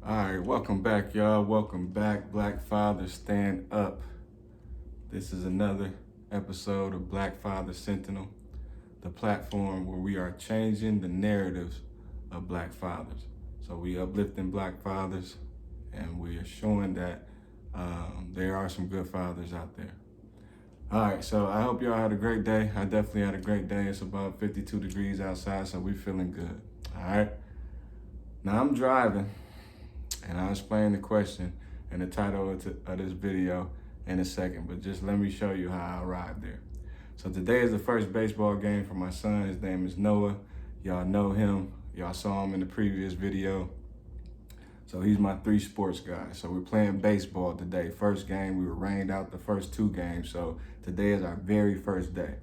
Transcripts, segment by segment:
All right, welcome back, y'all. Welcome back, Black Fathers Stand Up. This is another episode of Black Father Sentinel, the platform where we are changing the narratives of Black fathers. So we uplifting Black fathers, and we are showing that there are some good fathers out there. All right, so I hope y'all had a great day. I definitely had a great day. It's about 52 degrees outside, so we're feeling good. All right. Now I'm driving, and I'll explain the question and the title of this video in a second, but just let me show you how I arrived there. So today is the first baseball game for my son. His name is Noah. Y'all know him. Y'all saw him in the previous video. So he's my 3 sports guy. So we're playing baseball today. First game, we were rained out the first 2 games. So today is our very first day.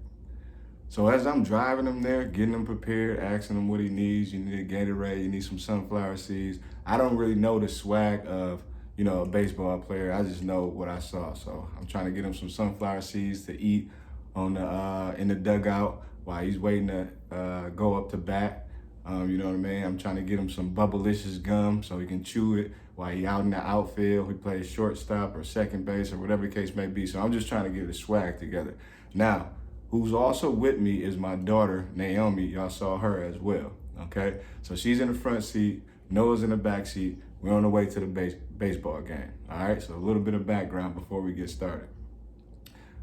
So as I'm driving him there, getting him prepared, asking him what he needs, you need a Gatorade, you need some sunflower seeds. I don't really know the swag of, a baseball player. I just know what I saw. So I'm trying to get him some sunflower seeds to eat on the in the dugout while he's waiting to go up to bat. You know what I mean? I'm trying to get him some Bubblicious gum so he can chew it while he's out in the outfield. He plays shortstop or second base or whatever the case may be. So I'm just trying to get his swag together. Now, who's also with me is my daughter, Naomi. Y'all saw her as well, okay? So she's in the front seat, Noah's in the back seat. We're on the way to the baseball game, all right? So a little bit of background before we get started.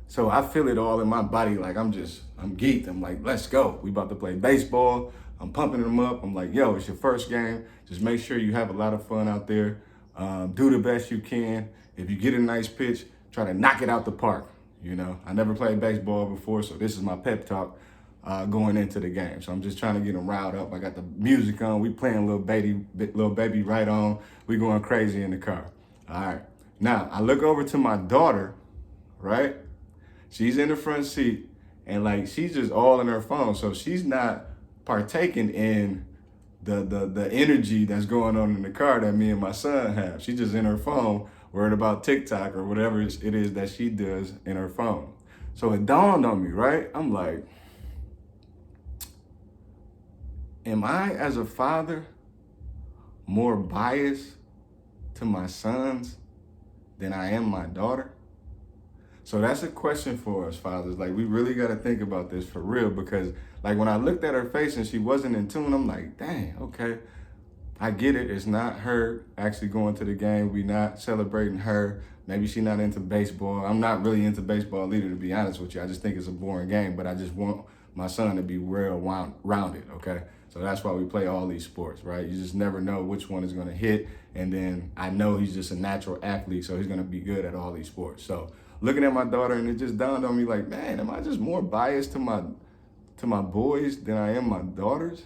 So I feel it all in my body, like I'm geeked. I'm like, let's go. We about to play baseball. I'm pumping them up. I'm like, yo, it's your first game. Just make sure you have a lot of fun out there. Do the best you can. If you get a nice pitch, try to knock it out the park. I never played baseball before, so this is my pep talk going into the game. So I'm just trying to get them riled up. I got the music on. We playing Little Baby right on. We going crazy in the car. All right. Now, I look over to my daughter, right? She's in the front seat, and she's just all in her phone. So she's not partaking in the energy that's going on in the car that me and my son have. She's just in her phone, worried about TikTok or whatever it is that she does in her phone. So it dawned on me, right? I'm like, am I as a father more biased to my sons than I am my daughter? So that's a question for us fathers. We really got to think about this for real, because when I looked at her face and she wasn't in tune, I'm like, dang, okay, I get it. It's not her actually going to the game. We not celebrating her. Maybe she's not into baseball. I'm not really into baseball either, to be honest with you. I just think it's a boring game, but I just want my son to be well-rounded, okay? So that's why we play all these sports, right? You just never know which one is going to hit. And then I know he's just a natural athlete, so he's going to be good at all these sports. So looking at my daughter, and it just dawned on me, like, man, am I just more biased to my boys than I am my daughters?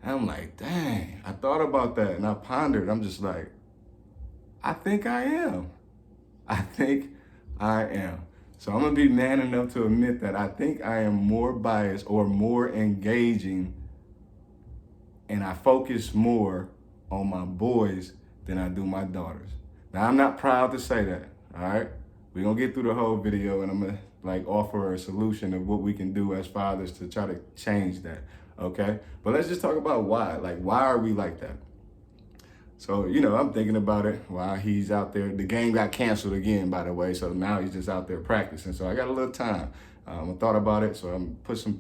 And I'm like, dang, I thought about that and I pondered. I'm just like, I think I am. I think I am. So I'm gonna be man enough to admit that I think I am more biased or more engaging, and I focus more on my boys than I do my daughters. Now, I'm not proud to say that, all right? We're gonna get through the whole video, and I'm gonna offer a solution of what we can do as fathers to try to change that, okay? But let's just talk about why. Why are we like that? So, I'm thinking about it while he's out there. The game got canceled again, by the way, so now he's just out there practicing. So I got a little time. I thought about it, so I'm put some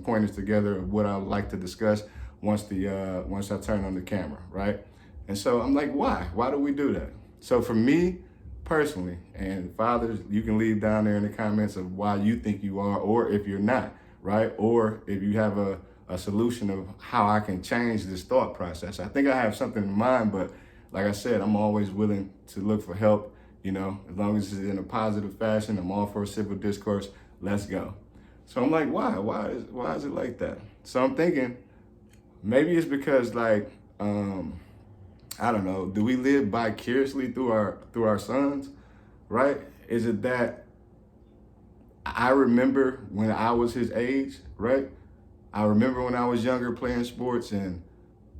pointers together of what I would like to discuss once I turn on the camera, right? And so I'm like, why? Why do we do that? So for me, personally, and fathers, you can leave down there in the comments of why you think you are, or if you're not, right? Or if you have a solution of how I can change this thought process. I think I have something in mind, but like I said, I'm always willing to look for help, as long as it's in a positive fashion. I'm all for a civil discourse. Let's go. So I'm like, why? Why is it like that? So I'm thinking maybe it's because I don't know, do we live vicariously through our sons, right? Is it that I remember when I was his age, right? I remember when I was younger playing sports and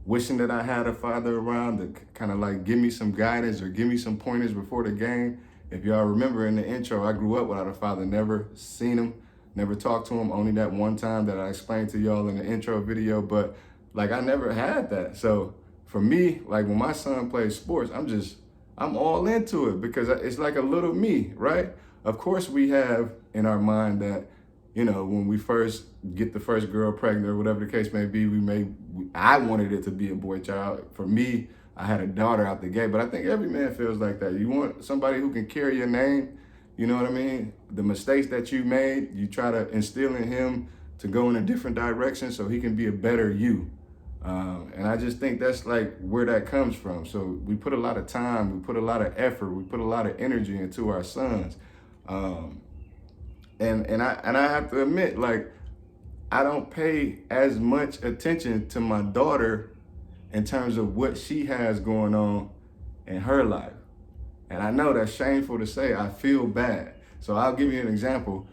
wishing that I had a father around to kind of give me some guidance or give me some pointers before the game. If y'all remember in the intro, I grew up without a father, never seen him, never talked to him, only that one time that I explained to y'all in the intro video, but I never had that. So for me, like when my son plays sports, I'm all into it because it's like a little me, right? Of course, we have in our mind that, when we first get the first girl pregnant or whatever the case may be, I wanted it to be a boy child. For me, I had a daughter out the gate, but I think every man feels like that. You want somebody who can carry your name, you know what I mean? The mistakes that you made, you try to instill in him to go in a different direction so he can be a better you. And I just think that's like where that comes from. So we put a lot of time, we put a lot of effort, we put a lot of energy into our sons. And I have to admit, like, I don't pay as much attention to my daughter in terms of what she has going on in her life. And I know that's shameful to say. I feel bad. So I'll give you an example.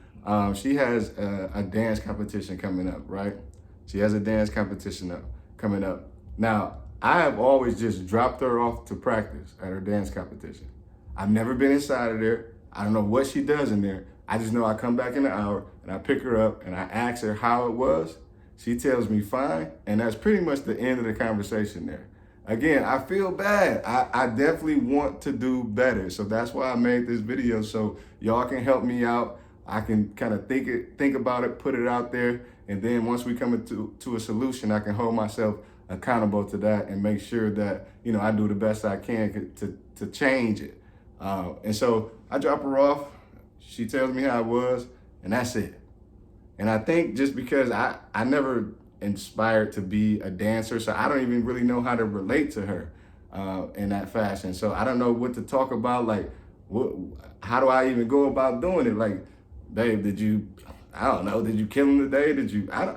She has a dance competition coming up, right? She has a dance competition coming up. Now, I have always just dropped her off to practice at her dance competition. I've never been inside of there. I don't know what she does in there. I just know I come back in an hour and I pick her up and I ask her how it was. She tells me fine, and that's pretty much the end of the conversation there. Again, I feel bad. I definitely want to do better. So that's why I made this video, so y'all can help me out. I can kind of think about it, put it out there, and then once we come to a solution, I can hold myself accountable to that and make sure that, I do the best I can to change it. And so I drop her off. She tells me how it was, and that's it. And I think just because I never inspired to be a dancer, so I don't even really know how to relate to her in that fashion. So I don't know what to talk about. Like, how do I even go about doing it? Like, babe, did you kill him today?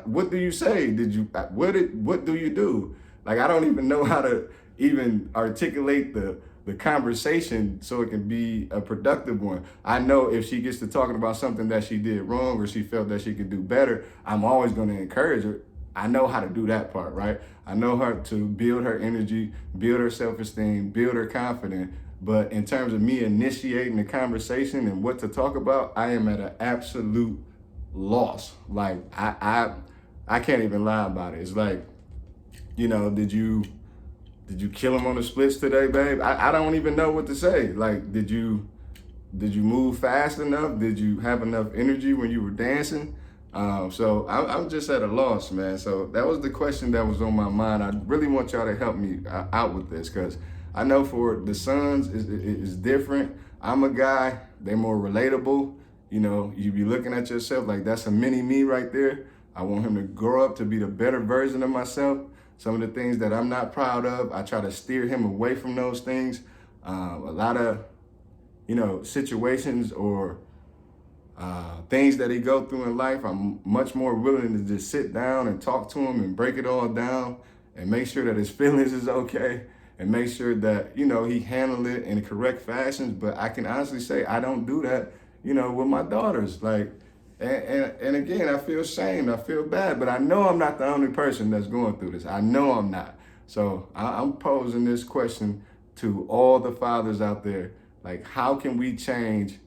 What do you say? What do you do? Like, I don't even know how to even articulate the conversation so it can be a productive one. I know if she gets to talking about something that she did wrong or she felt that she could do better, I'm always going to encourage her. I know how to do that part, right? I know how to build her energy, build her self-esteem, build her confidence. But in terms of me initiating the conversation and what to talk about, I am at an absolute loss. Like, I can't even lie about it. It's like, did you kill him on the splits today, babe? I don't even know what to say. Like, did you move fast enough? Did you have enough energy when you were dancing? So I'm just at a loss, man. So that was the question that was on my mind. I really want y'all to help me out with this, because I know for the sons it's different. I'm a guy, they're more relatable. You be looking at yourself like that's a mini me right there. I want him to grow up to be the better version of myself. Some of the things that I'm not proud of, I try to steer him away from those things. A lot of, situations or things that he go through in life, I'm much more willing to just sit down and talk to him and break it all down and make sure that his feelings is okay and make sure that, he handled it in the correct fashions. But I can honestly say I don't do that, with my daughters. Like, and again, I feel shamed, I feel bad, but I know I'm not the only person that's going through this. I know I'm not. So I'm posing this question to all the fathers out there. Like, how can we change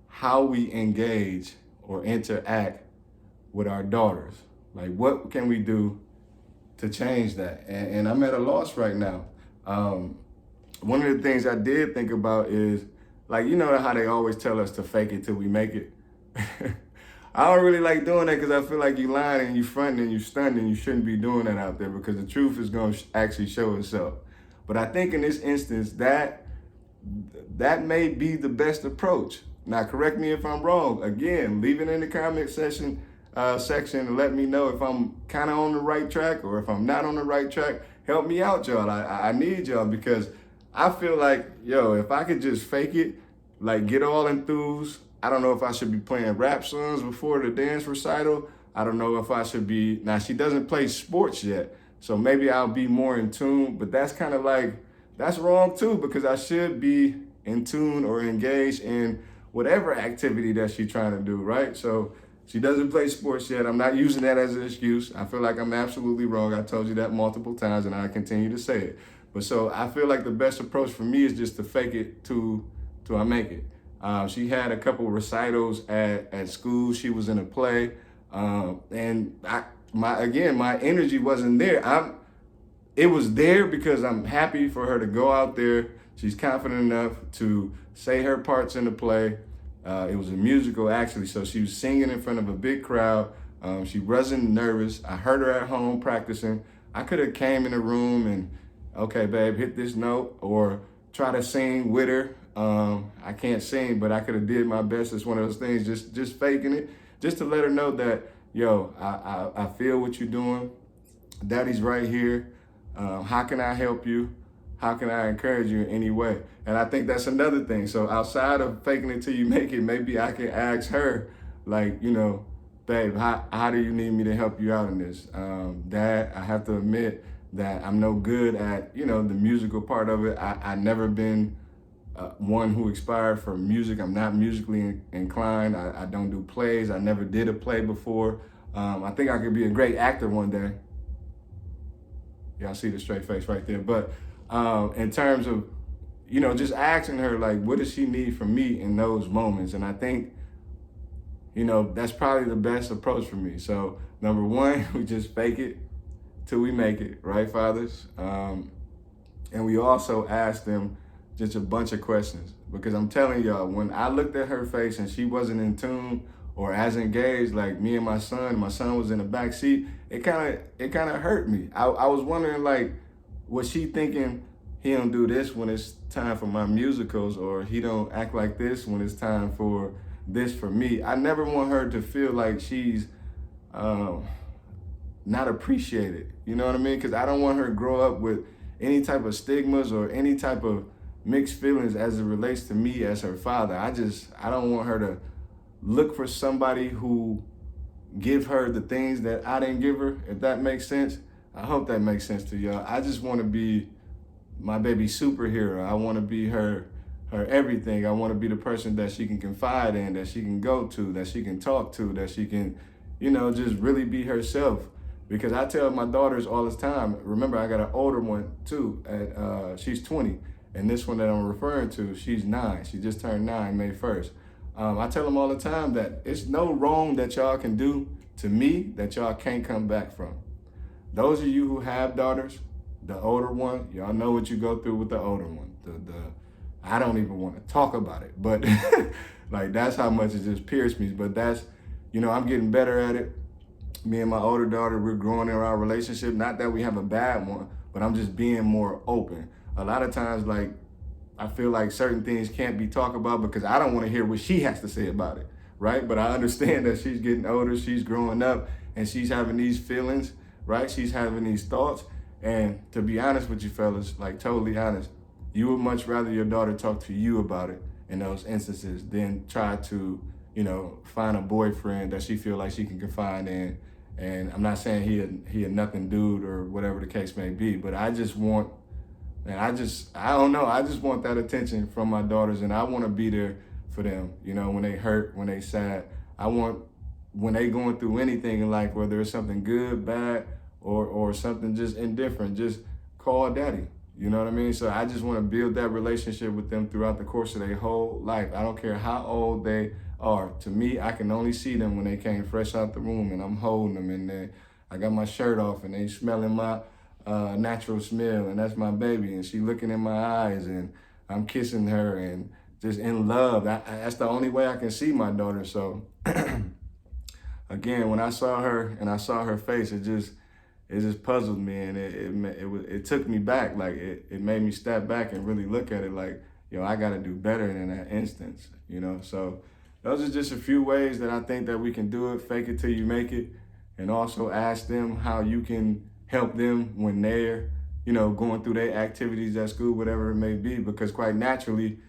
how we engage or interact with our daughters? Like, what can we do to change that? And I'm at a loss right now. One of the things I did think about is, like, how they always tell us to fake it till we make it. I don't really like doing that because I feel like you lying and you fronting and you stunting, and you shouldn't be doing that out there because the truth is going to actually show itself. But I think in this instance that may be the best approach. Now, correct me if I'm wrong. Again, leave it in the comment section and let me know if I'm kind of on the right track or if I'm not on the right track. Help me out, y'all. I need y'all, because I feel like, if I could just fake it, like get all enthused. I don't know if I should be playing rap songs before the dance recital. I don't know if I should be. Now, she doesn't play sports yet, so maybe I'll be more in tune, but that's kind of like, that's wrong too, because I should be in tune or engaged in whatever activity that she's trying to do, right? So she doesn't play sports yet. I'm not using that as an excuse. I feel like I'm absolutely wrong. I told you that multiple times and I continue to say it. But so I feel like the best approach for me is just to fake it till I make it. She had a couple recitals at school. She was in a play. And my energy wasn't there. it was there because I'm happy for her to go out there. She's confident enough to say her parts in the play. It was a musical actually, so she was singing in front of a big crowd. She wasn't nervous. I heard her at home practicing. I could have came in the room and, okay, babe, hit this note, or try to sing with her. I can't sing, but I could have did my best. It's one of those things, just faking it, just to let her know that, yo, I feel what you're doing. Daddy's right here. How can I help you? How can I encourage you in any way? And I think that's another thing. So outside of faking it till you make it, maybe I can ask her, like, babe, how do you need me to help you out in this? Dad, I have to admit that I'm no good at, the musical part of it. I never been one who aspired for music. I'm not musically inclined. I don't do plays. I never did a play before. I think I could be a great actor one day. Y'all see the straight face right there. But in terms of, just asking her, like, what does she need from me in those moments? And I think, that's probably the best approach for me. So number one, we just fake it till we make it, right, fathers? And we also ask them just a bunch of questions, because I'm telling y'all, when I looked at her face and she wasn't in tune or as engaged, like me and my son was in the back seat, it kind of hurt me. I was wondering, like, was she thinking he don't do this when it's time for my musicals, or he don't act like this when it's time for this for me? I never want her to feel like she's not appreciated. You know what I mean? Because I don't want her to grow up with any type of stigmas or any type of mixed feelings as it relates to me as her father. I don't want her to look for somebody who give her the things that I didn't give her, if that makes sense. I hope that makes sense to y'all. I just want to be my baby superhero. I want to be her everything. I want to be the person that she can confide in, that she can go to, that she can talk to, that she can, just really be herself. Because I tell my daughters all this time, remember, I got an older one too, she's 20. And this one that I'm referring to, she's 9. She just turned 9 May 1st. I tell them all the time that it's no wrong that y'all can do to me that y'all can't come back from. Those of you who have daughters, the older one, y'all know what you go through with the older one. I don't even want to talk about it, but like, that's how much it just pierced me. But that's, I'm getting better at it. Me and my older daughter, we're growing in our relationship. Not that we have a bad one, but I'm just being more open. A lot of times, like, I feel like certain things can't be talked about because I don't want to hear what she has to say about it, right? But I understand that she's getting older, she's growing up, and she's having these feelings, right? She's having these thoughts. And to be honest with you fellas, like, totally honest, you would much rather your daughter talk to you about it in those instances than try to, find a boyfriend that she feel like she can confide in. And I'm not saying he a nothing dude or whatever the case may be, but I just want, and I don't know, I just want that attention from my daughters, and I want to be there for them, when they hurt, when they sad. I want, when they going through anything in life, whether it's something good, bad, or something just indifferent, just call daddy. You know what I mean? So I just want to build that relationship with them throughout the course of their whole life. I don't care how old they are. To me, I can only see them when they came fresh out the room and I'm holding them, and I got my shirt off and they smelling my natural smell, and that's my baby, and she looking in my eyes and I'm kissing her and just in love. That's the only way I can see my daughter. So again, when I saw her and I saw her face, it just puzzled me, and it took me back. Like, it made me step back and really look at it like, I got to do better in that instance, So those are just a few ways that I think that we can do it. Fake it till you make it. And also ask them how you can help them when they're, going through their activities at school, whatever it may be. Because quite naturally,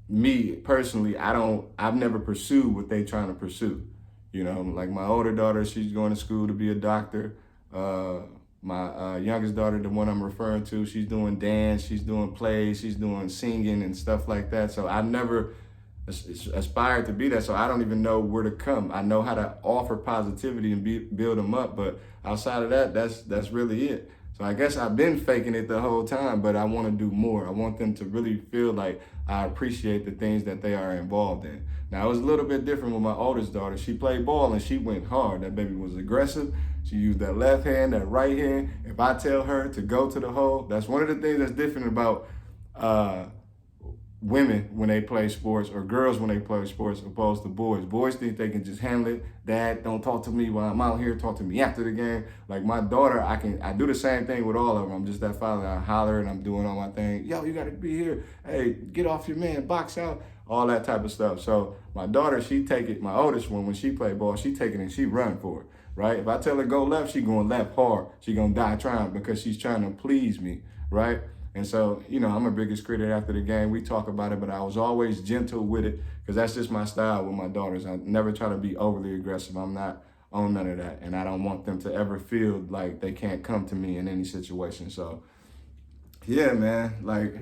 me personally, I've never pursued what they trying to pursue. Like my older daughter, she's going to school to be a doctor. My youngest daughter, the one I'm referring to, she's doing dance, she's doing plays, she's doing singing and stuff like that. So I never aspired to be that, so I don't even know where to come. I know how to offer positivity and build them up, but outside of that, that's really it. So I guess I've been faking it the whole time, but I want to do more. I want them to really feel like I appreciate the things that they are involved in. Now, it was a little bit different with my oldest daughter. She played ball and she went hard. That baby was aggressive. She used that left hand, that right hand. If I tell her to go to the hole, that's one of the things that's different about women when they play sports, or girls when they play sports, opposed to boys. Boys think they can just handle it. Dad, don't talk to me while I'm out here. Talk to me after the game. Like my daughter, I do the same thing with all of them. I'm just that father. I holler and I'm doing all my thing. Yo, you got to be here. Hey, get off your man. Box out. All that type of stuff. So my daughter, she take it. My oldest one, when she play ball, she take it and she run for it. Right? If I tell her go left, she going left hard. She gonna die trying, because she's trying to please me. Right? And so, you know, I'm a biggest critic after the game. We talk about it, but I was always gentle with it, because that's just my style with my daughters. I never try to be overly aggressive. I'm not on none of that. And I don't want them to ever feel like they can't come to me in any situation. So, yeah, man, like,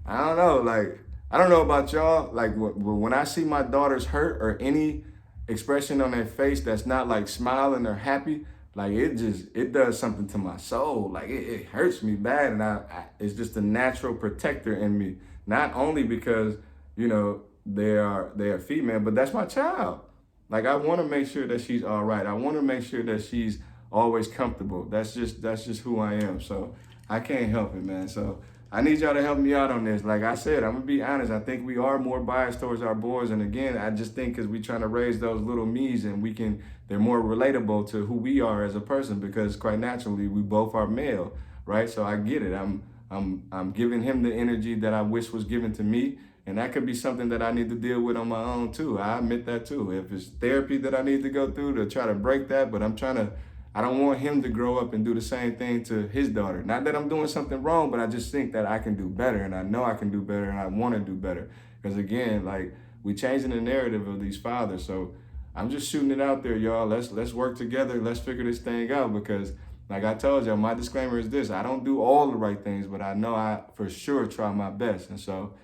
I don't know. Like, I don't know about y'all. Like, when I see my daughters hurt, or any expression on their face that's not like smiling or happy, like it does something to my soul. Like it hurts me bad, and it's just a natural protector in me. Not only because, you know, they are female, but that's my child. Like I want to make sure that she's all right. I want to make sure that she's always comfortable. That's just who I am. So I can't help it, man. So I need y'all to help me out on this. Like I said, I'm gonna be honest. I think we are more biased towards our boys, and again, I just think because we're trying to raise those little me's, and they're more relatable to who we are as a person, because quite naturally we both are male, right? So I get it. I'm giving him the energy that I wish was given to me, and that could be something that I need to deal with on my own too. I admit that too. If it's therapy that I need to go through to try to break that, but I don't want him to grow up and do the same thing to his daughter. Not that I'm doing something wrong, but I just think that I can do better, and I know I can do better, and I want to do better. Because again, like, we changing the narrative of these fathers. So I'm just shooting it out there, y'all. Let's work together. Let's figure this thing out, because like I told y'all, my disclaimer is this: I don't do all the right things, but I know I for sure try my best. And so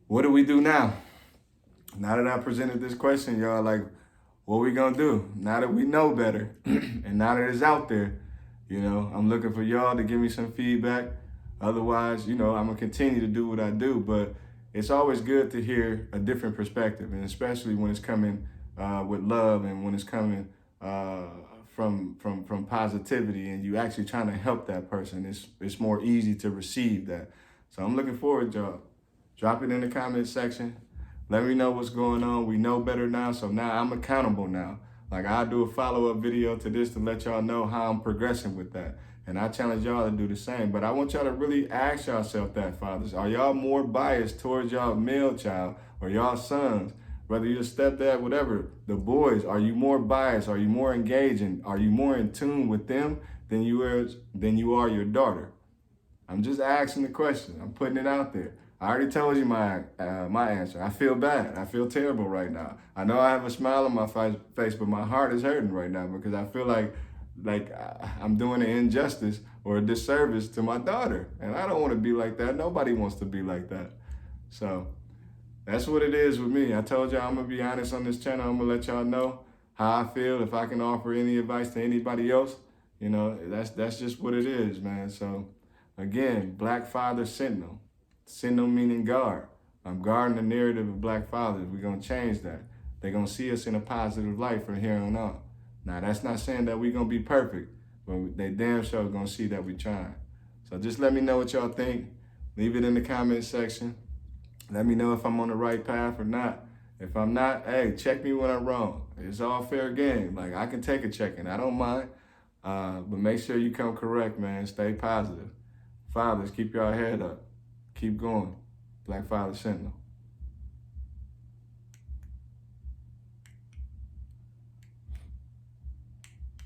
what do we do now? Now that I presented this question, y'all, like, what we gonna do now that we know better and now that it's out there? You know, I'm looking for y'all to give me some feedback. Otherwise, you know, I'm gonna continue to do what I do, but it's always good to hear a different perspective, and especially when it's coming with love, and when it's coming from positivity, and you actually trying to help that person. It's more easy to receive that. So I'm looking forward, y'all. Drop it in the comment section. Let me know what's going on. We know better now, so now I'm accountable now. Like, I'll do a follow-up video to this to let y'all know how I'm progressing with that. And I challenge y'all to do the same. But I want y'all to really ask yourself that, fathers. Are y'all more biased towards y'all male child or y'all sons? Whether you're a stepdad, whatever, the boys, are you more biased? Are you more engaging? Are you more in tune with them than you are your daughter? I'm just asking the question. I'm putting it out there. I already told you my answer. I feel bad. I feel terrible right now. I know I have a smile on my face, but my heart is hurting right now, because I feel like I'm doing an injustice or a disservice to my daughter. And I don't want to be like that. Nobody wants to be like that. So that's what it is with me. I told y'all I'm going to be honest on this channel. I'm going to let y'all know how I feel. If I can offer any advice to anybody else, you know, that's just what it is, man. So again, Black Father Sentinel. Sentinel meaning guard. I'm guarding the narrative of Black fathers. We're going to change that. They're going to see us in a positive light from here on out. Now, that's not saying that we're going to be perfect, but they damn sure going to see that we're trying. So just let me know what y'all think. Leave it in the comment section. Let me know if I'm on the right path or not. If I'm not, hey, check me when I'm wrong. It's all fair game. Like, I can take a checking. I don't mind. But make sure you come correct, man. Stay positive. Fathers, keep your head up. Keep going. Black Father Sentinel.